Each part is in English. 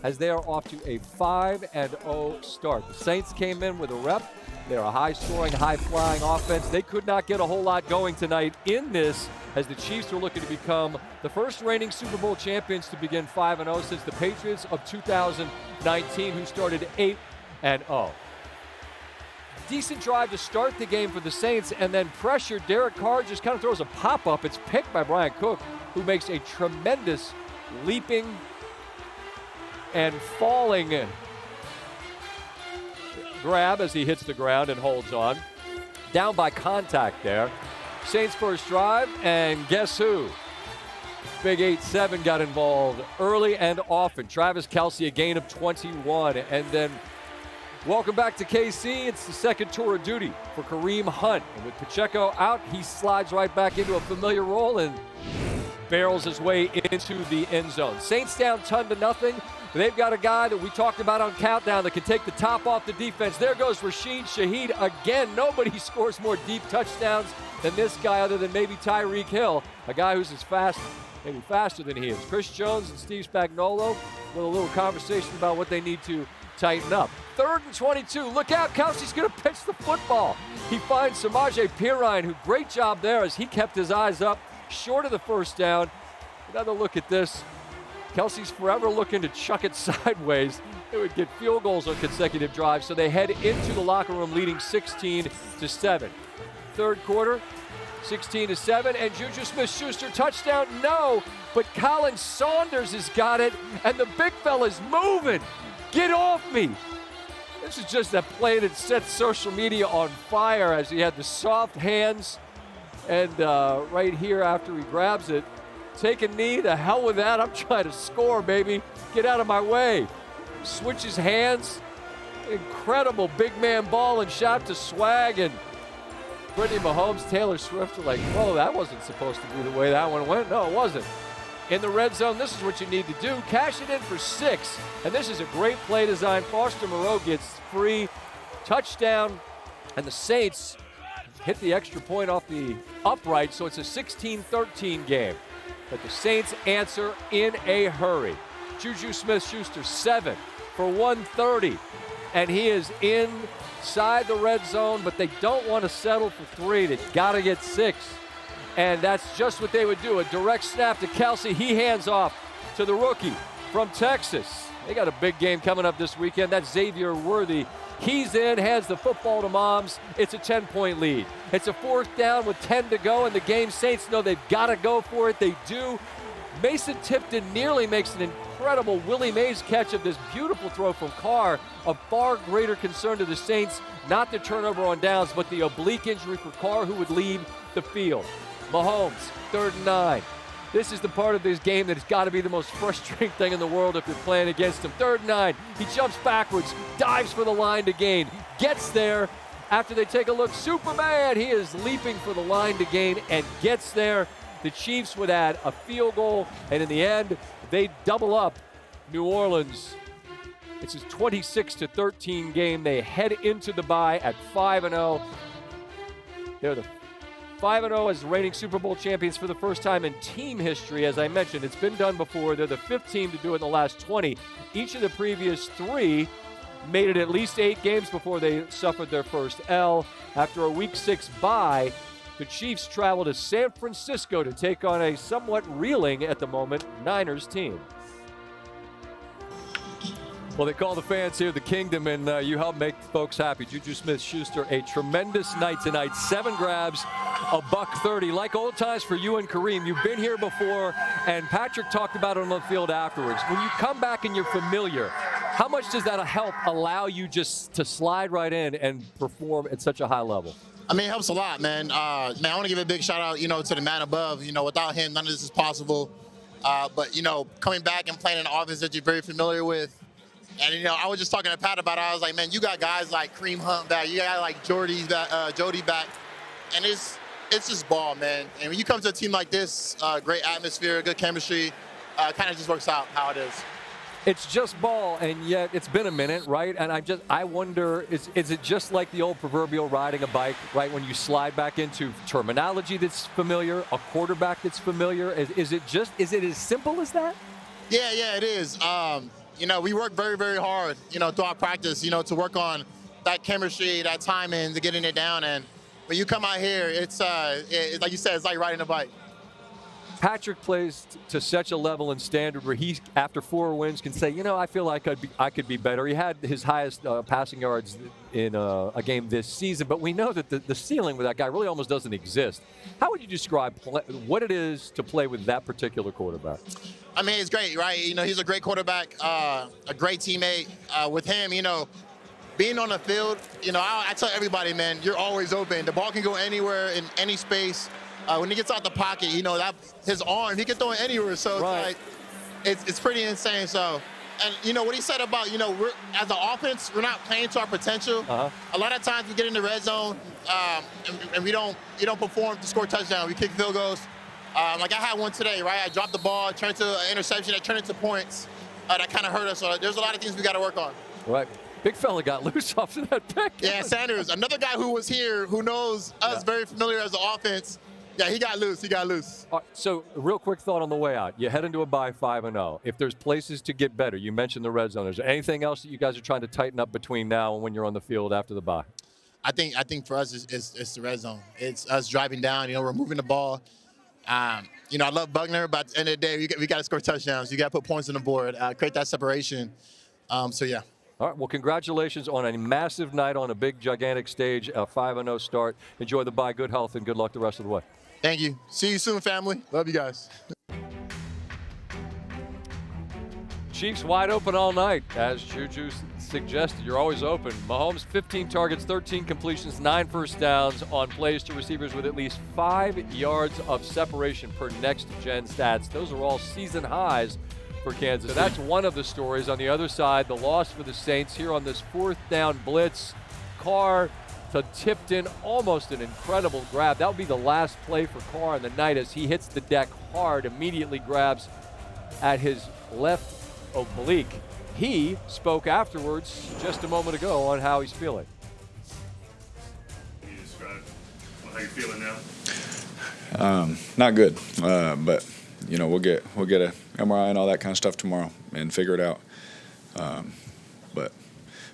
as they are off to a 5-0 start. The Saints came in with a rep. They're a high-scoring, high-flying offense. They could not get a whole lot going tonight in this, as the Chiefs are looking to become the first reigning Super Bowl champions to begin 5-0 since the Patriots of 2019, who started 8-0. Decent drive to start the game for the Saints, and then pressure. Derek Carr just kind of throws a pop-up. It's picked by Brian Cook, who makes a tremendous leaping and falling grab as he hits the ground and holds on. Down by contact there. Saints first drive, and guess who? Big 8-7 got involved early and often. Travis Kelce, a gain of 21. And then welcome back to KC. It's the second tour of duty for Kareem Hunt. And with Pacheco out, he slides right back into a familiar role and barrels his way into the end zone. Saints down 10-0. They've got a guy that we talked about on Countdown that can take the top off the defense. There goes Rashid Shaheed again. Nobody scores more deep touchdowns than this guy, other than maybe Tyreek Hill, a guy who's as fast, maybe faster than he is. Chris Jones and Steve Spagnuolo with a little conversation about what they need to tighten up. 3rd and 22. Look out, Kelce's going to pitch the football. He finds Samaje Perine, who great job there as he kept his eyes up short of the first down. Another look at this. Kelce's forever looking to chuck it sideways. They would get field goals on consecutive drives, so they head into the locker room leading 16-7. Third quarter, 16-7, and JuJu Smith-Schuster touchdown, no, but Colin Saunders has got it, and the big fella's moving. Get off me. This is just a play that set social media on fire as he had the soft hands, and right here after he grabs it, take a knee, the hell with that, I'm trying to score, baby. Get out of my way. Switches hands, incredible big man ball and shot to Swag, and Brittany Mahomes, Taylor Swift are like, whoa, that wasn't supposed to be the way that one went. No, it wasn't. In the red zone, this is what you need to do. Cash it in for 6, and this is a great play design. Foster Moreau gets free, touchdown, and the Saints hit the extra point off the upright, so it's a 16-13 game. But the Saints answer in a hurry. JuJu Smith-Schuster, 7 for 130, and he is inside the red zone, but they don't want to settle for 3. They've got to get 6, and that's just what they would do. A direct snap to Kelce. He hands off to the rookie from Texas. They got a big game coming up this weekend. That's Xavier Worthy. He's in, hands the football to Moms. It's a 10-point lead. It's a 4th down with 10 to go in the game. Saints know they've got to go for it. They do. Mason Tipton nearly makes an incredible Willie Mays catch of this beautiful throw from Carr. Of far greater concern to the Saints, not the turnover on downs, but the oblique injury for Carr, who would leave the field. Mahomes, 3rd and 9. This is the part of this game that has got to be the most frustrating thing in the world if you're playing against him. 3rd and 9. He jumps backwards, dives for the line to gain, gets there. After they take a look, Superman, he is leaping for the line to gain and gets there. The Chiefs would add a field goal, and in the end, they double up New Orleans. It's a 26-13 game. They head into the bye at 5-0. They're the 5-0 as reigning Super Bowl champions for the first time in team history. As I mentioned, it's been done before. They're the 5th team to do it in the last 20. Each of the previous 3 made it at least 8 games before they suffered their first L. After a Week 6 bye, the Chiefs travel to San Francisco to take on a somewhat reeling at the moment Niners team. Well, they call the fans here the kingdom, and you help make folks happy. JuJu Smith-Schuster, a tremendous night tonight. 7 grabs, $130. Like old times for you and Kareem, you've been here before, and Patrick talked about it on the field afterwards. When you come back and you're familiar, how much does that help allow you just to slide right in and perform at such a high level? I mean, it helps a lot, man. I want to give a big shout out, to the man above. Without him, none of this is possible. But, coming back and playing an offense that you're very familiar with. And, I was just talking to Pat about it. I was like, man, you got guys like Kareem Hunt back. You got like Jody back. And it's just ball, man. And when you come to a team like this, great atmosphere, good chemistry, kind of just works out how it is. It's just ball, and yet it's been a minute, right? And I wonder, is it just like the old proverbial riding a bike, right? When you slide back into terminology that's familiar, a quarterback that's familiar, is it as simple as that? Yeah, it is. we work very, very hard, throughout practice, to work on that chemistry, that timing, to getting it down. And when you come out here, it's like you said, it's like riding a bike. Patrick plays to such a level and standard where he, after 4 wins, can say, I feel like I could be better. He had his highest passing yards in a game this season, but we know that the ceiling with that guy really almost doesn't exist. How would you describe what it is to play with that particular quarterback? I mean, it's great, right? He's a great quarterback, a great teammate. With him, being on the field, I tell everybody, man, you're always open. The ball can go anywhere in any space. When he gets out the pocket, that his arm, he can throw it anywhere. So right. it's pretty insane. So, and what he said about, we're as an offense, we're not playing to our potential. A lot of times we get in the red zone and we don't perform to score touchdowns. We kick field goals. Like I had one today, right? I dropped the ball, turned to an interception, that turned into points. That kind of hurt us. So there's a lot of things we got to work on. Right. Big fella got loose off of that pick. Yeah, Sanders, another guy who was here, who knows us very familiar as the offense. Yeah, he got loose. So, real quick thought on the way out. You head into a bye 5-0. If there's places to get better, you mentioned the red zone. Is there anything else that you guys are trying to tighten up between now and when you're on the field after the bye? I think for us, it's the red zone. It's us driving down. We're moving the ball. I love Buckner, but at the end of the day, we got to score touchdowns. You got to put points on the board, create that separation. So, yeah. All right, well, congratulations on a massive night on a big, gigantic stage, a 5-0 start. Enjoy the bye, good health, and good luck the rest of the way. Thank you. See you soon, family. Love you guys. Chiefs wide open all night, as JuJu suggested. You're always open. Mahomes, 15 targets, 13 completions, 9 first downs on plays to receivers with at least 5 yards of separation per next-gen stats. Those are all season highs for Kansas. So that's one of the stories. On the other side, the loss for the Saints here on this 4th down blitz. Carr to tipped in, almost an incredible grab. That would be the last play for Carr on the night as he hits the deck hard, immediately grabs at his left oblique. He spoke afterwards just a moment ago on how he's feeling. Can you describe how you're feeling now? Not good, but we'll get a MRI and all that kind of stuff tomorrow and figure it out. But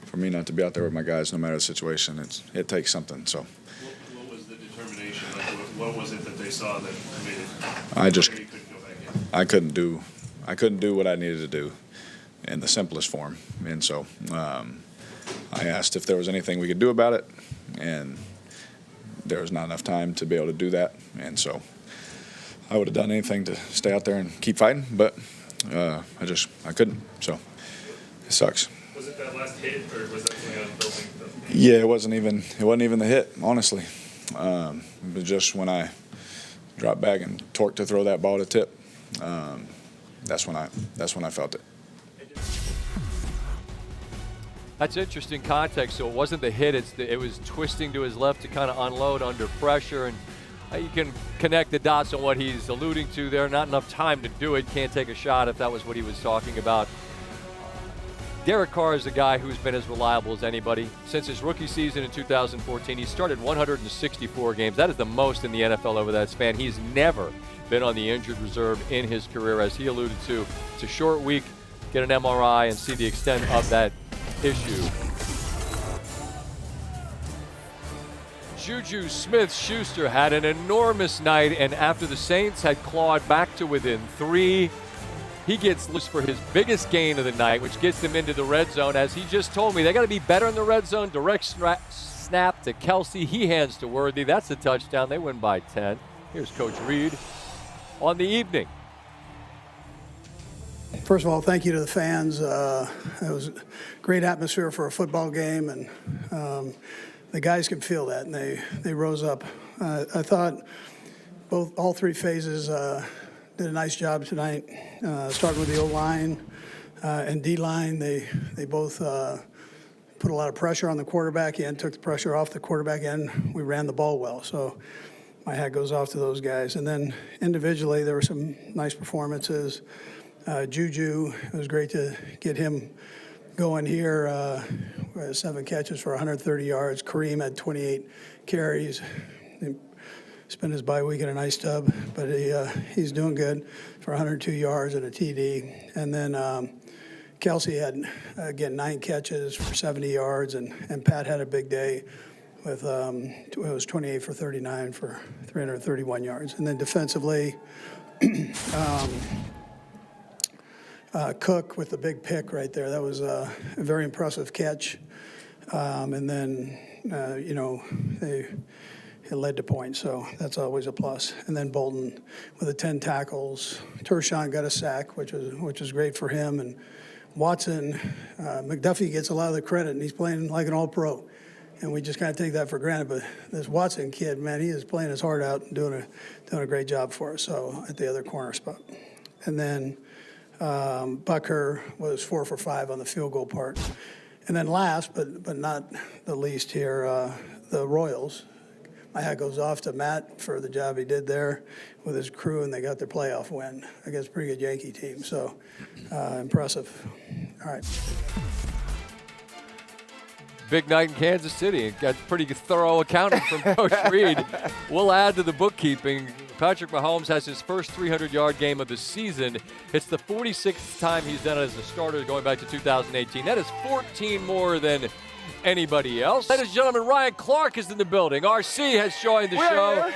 for me not to be out there with my guys, no matter the situation, it takes something. So. What was the determination? Like, what was it that they saw that made it? I just you couldn't go back in? I couldn't do what I needed to do in the simplest form, and so I asked if there was anything we could do about it, and there was not enough time to be able to do that, and so I would have done anything to stay out there and keep fighting, but I couldn't. So it sucks. Was it that last hit, or was that something on building? Yeah, it wasn't even the hit, honestly. It was just when I dropped back and torqued to throw that ball to tip. That's when I felt it. That's interesting context. So it wasn't the hit; it was twisting to his left to kind of unload under pressure, and you can connect the dots on what he's alluding to there. Not enough time to do it. Can't take a shot if that was what he was talking about. Derek Carr is a guy who's been as reliable as anybody. Since his rookie season in 2014, he started 164 games. That is the most in the NFL over that span. He's never been on the injured reserve in his career. As he alluded to, it's a short week, get an MRI and see the extent of that issue. JuJu Smith-Schuster had an enormous night, and after the Saints had clawed back to within 3, he gets loose for his biggest gain of the night, which gets them into the red zone. As he just told me, they got to be better in the red zone. Direct snap to Kelce. He hands to Worthy. That's a touchdown. They win by 10. Here's Coach Reid on the evening. First of all, thank you to the fans. It was a great atmosphere for a football game, and the guys could feel that, and they rose up. I thought all 3 phases did a nice job tonight, starting with the O-line and D-line. They both put a lot of pressure on the quarterback end, took the pressure off the quarterback end. We ran the ball well, so my hat goes off to those guys. And then individually, there were some nice performances. JuJu, it was great to get him going here. 7 catches for 130 yards. Kareem had 28 carries. He spent his bye week in a nice tub, but he's doing good for 102 yards and a TD. And then Kelce had, again, 9 catches for 70 yards, and Pat had a big day with, it was 28 for 39 for 331 yards. And then defensively, Cook with the big pick right there. That was a very impressive catch. And then, it led to points, so that's always a plus. And then Bolton with the 10 tackles. Tershon got a sack, which was great for him. And Watson, McDuffie gets a lot of the credit, and he's playing like an all-pro. And we just kind of take that for granted. But this Watson kid, man, he is playing his heart out and doing a great job for us. So at the other corner spot. And then Bucker was 4 for 5 on the field goal part. And then last, but not the least here, the Royals. My hat goes off to Matt for the job he did there with his crew, and they got their playoff win against a pretty good Yankee team. So impressive. All right. Big night in Kansas City. Got pretty thorough accounting from Coach Reid. We'll add to the bookkeeping. Patrick Mahomes has his first 300-yard game of the season. It's the 46th time he's done it as a starter going back to 2018. That is 14 more than anybody else. Ladies and gentlemen, Ryan Clark is in the building. RC has joined the show.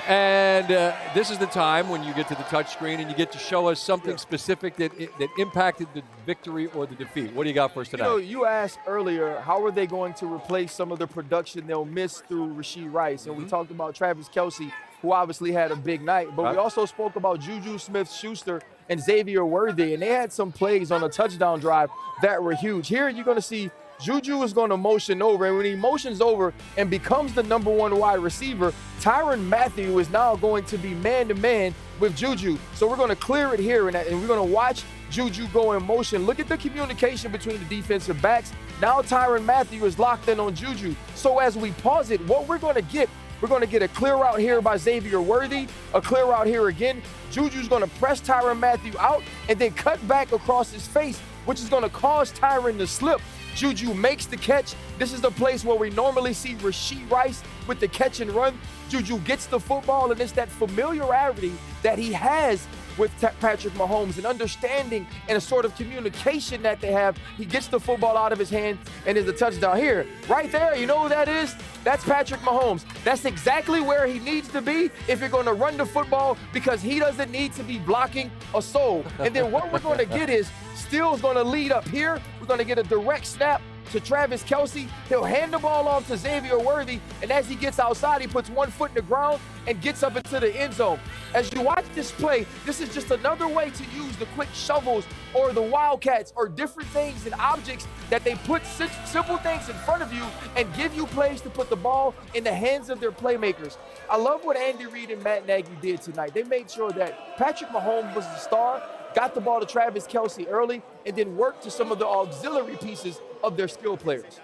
And this is the time when you get to the touchscreen and you get to show us something specific that impacted the victory or the defeat. What do you got for us tonight? You asked earlier, how are they going to replace some of the production they'll miss through Rashee Rice? And we talked about Travis Kelce, who obviously had a big night. But we also spoke about JuJu Smith-Schuster and Xavier Worthy, and they had some plays on a touchdown drive that were huge. Here you're going to see JuJu is going to motion over, and when he motions over and becomes the #1 wide receiver, Tyrann Mathieu is now going to be man-to-man with JuJu. So we're going to clear it here, and we're going to watch JuJu go in motion. Look at the communication between the defensive backs. Now Tyrann Mathieu is locked in on JuJu. So as we pause it, what we're going to get a clear route here by Xavier Worthy, a clear route here again. JuJu's going to press Tyrann Mathieu out and then cut back across his face, which is going to cause Tyrann to slip. JuJu makes the catch. This is the place where we normally see Rashee Rice with the catch and run. JuJu gets the football, and it's that familiarity that he has with Patrick Mahomes, and understanding and a sort of communication that they have. He gets the football out of his hand, and there's a touchdown here. Right there, you know who that is? That's Patrick Mahomes. That's exactly where he needs to be if you're going to run the football, because he doesn't need to be blocking a soul. And then what we're going to get is Steele's going to lead up here. We're going to get a direct snap to Travis Kelce. He'll hand the ball off to Xavier Worthy, and as he gets outside, he puts one foot in the ground and gets up into the end zone. As you watch this play, this is just another way to use the quick shovels or the wildcats or different things and objects that they put simple things in front of you and give you plays to put the ball in the hands of their playmakers. I love what Andy Reid and Matt Nagy did tonight. They made sure that Patrick Mahomes was the star, got the ball to Travis Kelce early, and then worked to some of the auxiliary pieces of their skill players.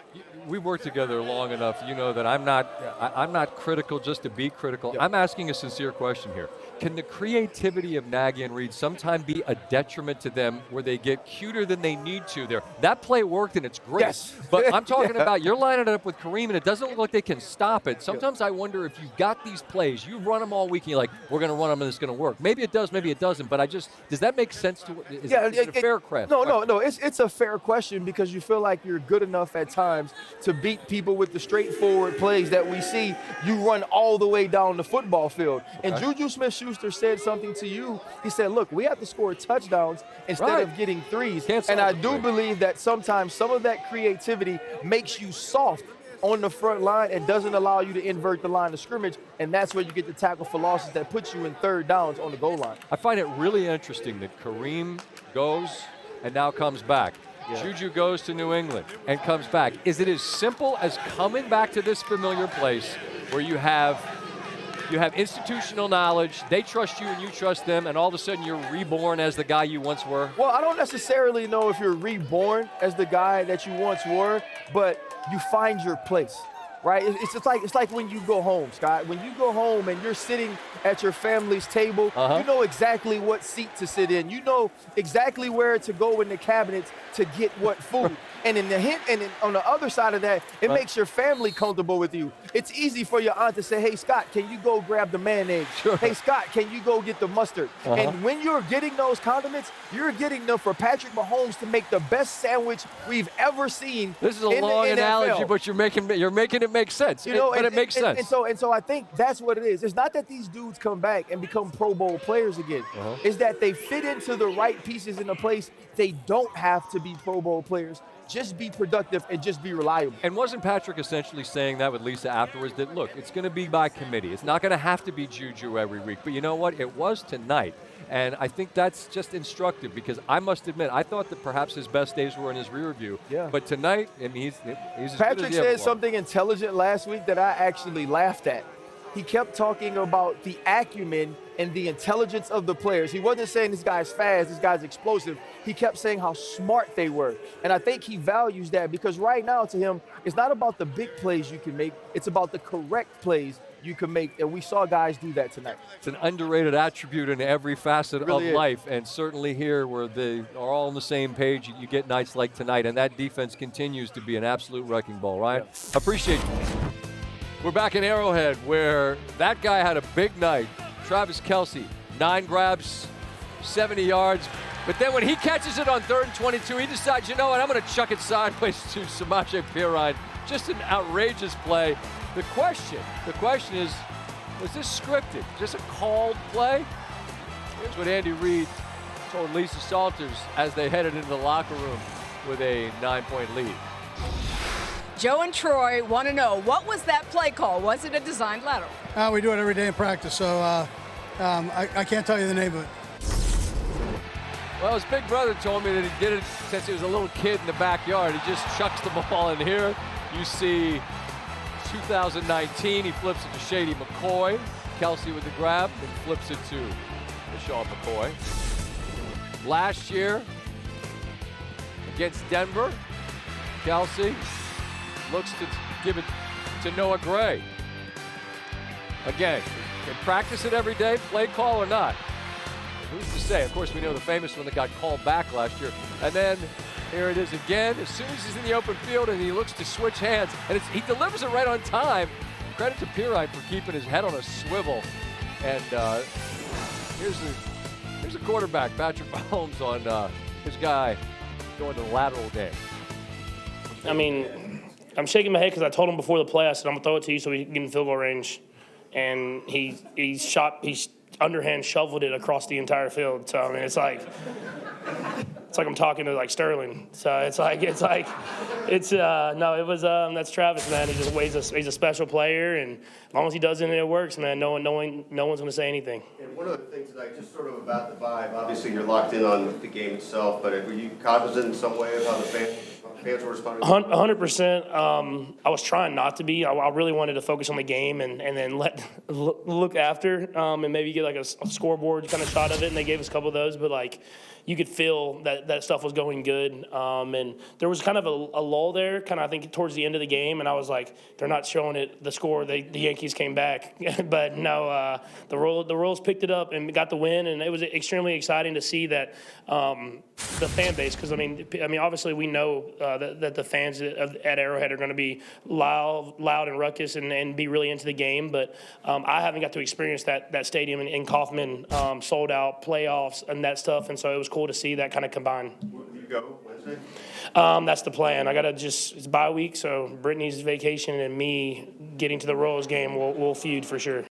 We worked together long enough. You know that I'm not critical just to be critical. Yep. I'm asking a sincere question here. Can the creativity of Nagy and Reid sometime be a detriment to them where they get cuter than they need to there? That play worked, and it's great. Yes. But I'm talking about you're lining it up with Kareem, and it doesn't look like they can stop it. Sometimes I wonder if you've got these plays, you run them all week, and you're like, we're going to run them, and it's going to work. Maybe it does, maybe it doesn't. But does that make sense to is it a fair question? No. It's a fair question, because you feel like you're good enough at times to beat people with the straightforward plays that we see you run all the way down the football field. And JuJu Smith-Schuster said something to you. He said, look, we have to score touchdowns instead of getting threes. And I do believe that sometimes some of that creativity makes you soft on the front line and doesn't allow you to invert the line of scrimmage, and that's where you get the tackle for losses that puts you in third downs on the goal line. I find it really interesting that Kareem goes and now comes back. JuJu goes to New England and comes back. Is it as simple as coming back to this familiar place where you have institutional knowledge, they trust you and you trust them, and all of a sudden you're reborn as the guy you once were? Well, I don't necessarily know if you're reborn as the guy that you once were, but you find your place. right? It's like when you go home, Scott. When you go home and you're sitting at your family's table, you know exactly what seat to sit in. You know exactly where to go in the cabinets to get what food. And on the other side of that, it makes your family comfortable with you. It's easy for your aunt to say, hey, Scott, can you go grab the mayonnaise? Sure. Hey, Scott, can you go get the mustard? And when you're getting those condiments, you're getting them for Patrick Mahomes to make the best sandwich we've ever seen. This is a long analogy, but you're making it make sense. You know, but it makes sense. And so I think that's what it is. It's not that these dudes come back and become Pro Bowl players again. It's that they fit into the right pieces in a place. They don't have to be Pro Bowl players. Just be productive and just be reliable. And wasn't Patrick essentially saying that with Lisa afterwards, that, look, it's going to be by committee. It's not going to have to be JuJu every week. But you know what? It was tonight. And I think that's just instructive, because I must admit, I thought that perhaps his best days were in his rear view. Yeah. But tonight, I mean, he's as Patrick good as he ever said was. something intelligent last week that I actually laughed at. He kept talking about the acumen and the intelligence of the players. He wasn't saying this guy's fast, this guy's explosive. He kept saying how smart they were. And I think he values that, because right now to him, it's not about the big plays you can make. It's about the correct plays you can make. And we saw guys do that tonight. It's an underrated attribute in every facet of life. And certainly here, where they are all on the same page, you get nights like tonight. And that defense continues to be an absolute wrecking ball, right? Yeah. Appreciate it. We're back in Arrowhead, where that guy had a big night. Travis Kelce, 9 grabs, 70 yards. But then when he catches it on 3rd and 22, he decides, you know what, I'm going to chuck it sideways to Samaje Perine. Just an outrageous play. The question is, was this scripted? Is this a called play? Here's what Andy Reid told Lisa Salters as they headed into the locker room with a 9-point lead. Joe and Troy want to know, what was that play call? Was it a designed lateral? We do it every day in practice, so I can't tell you the name of it. Well, his big brother told me that he did it since he was a little kid in the backyard. He just chucks the ball in here. You see 2019, he flips it to Shady McCoy. Kelce with the grab, then flips it to Deshaun McCoy. Last year, against Denver, Kelce looks to give it to Noah Gray. Again, can practice it every day, play call or not? Who's to say? Of course, we know the famous one that got called back last year. And then here it is again, as soon as he's in the open field and he looks to switch hands. And he delivers it right on time. Credit to Perine for keeping his head on a swivel. And here's a quarterback, Patrick Mahomes, on his guy going to the lateral game. I mean, I'm shaking my head because I told him before the play, I said, I'm going to throw it to you so we can get in field goal range. And he underhand shoveled it across the entire field. So, I mean, it's like I'm talking to, like, Sterling. So that's Travis, man. He's a special player, and as long as he does it and it works, man, no one's going to say anything. And one of the things tonight, just sort of about the vibe, obviously you're locked in on the game itself, but were you cognizant in some way of how the fans were responding? 100%. I was trying not to be. I really wanted to focus on the game and then look after and maybe get like a scoreboard kind of shot of it, and they gave us a couple of those, but like you could feel that stuff was going good. And there was kind of a lull there, kind of I think towards the end of the game, and I was like, they're not showing it the score. The Yankees came back, but no, the Royals picked it up and got the win, and it was extremely exciting to see that the fan base, because I mean obviously we know that the fans at Arrowhead are going to be loud and ruckus and be really into the game, but I haven't got to experience that stadium in Kaufman, sold out playoffs and that stuff, and so it was cool to see that kind of combine. Will you go Wednesday? That's the plan. It's bye week, so Brittany's vacation and me getting to the Royals game will feud for sure.